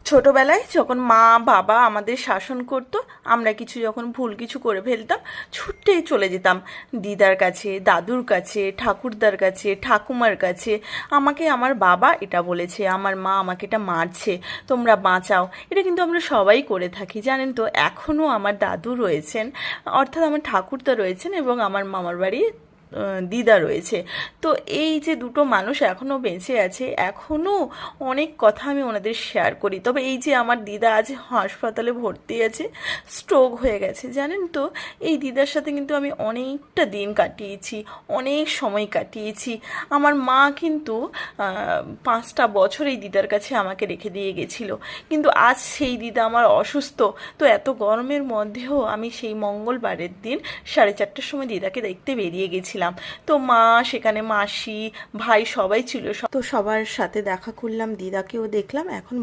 ছোটবেলায় যখন মা বাবা আমাদের শাসন করতো, আমরা কিছু যখন ভুল কিছু করে ফেলতাম, ছুটতেই চলে যেতাম দিদার কাছে, দাদুর কাছে, ঠাকুরদার কাছে, ঠাকুমার কাছে। আমাকে আমার বাবা এটা বলেছে, আমার মা আমাকে এটা মারছে, তোমরা বাঁচাও। এটা কিন্তু আমরা সবাই করে থাকি, জানেন তো। এখনও আমার দাদু রয়েছেন, অর্থাৎ আমার ঠাকুরদা রয়েছেন, এবং আমার মামার বাড়ি দিদা রয়েছে। তো এই যে দুটো মানুষ এখনও বেঁচে আছে, এখনও অনেক কথা আমি ওনাদের শেয়ার করি। তবে এই যে আমার দিদা আজ হাসপাতালে ভর্তি আছে, স্ট্রোক হয়ে গেছে, জানেন তো। এই দিদার সাথে কিন্তু আমি অনেকটা দিন কাটিয়েছি, অনেক সময় কাটিয়েছি। আমার মা কিন্তু 5টা বছর এই দিদার কাছে আমাকে রেখে দিয়ে গেছিল, কিন্তু আজ সেই দিদা আমার অসুস্থ। তো এত গরমের মধ্যেও আমি সেই মঙ্গলবারের দিন 4:30টার সময় দিদাকে দেখতে বেরিয়ে গেছিলাম। তো মা সেখানে, মাসি, ভাই সবাই ছিল। তো সবার সাথে দেখা করলাম, দিদাকেও দেখলাম। এখন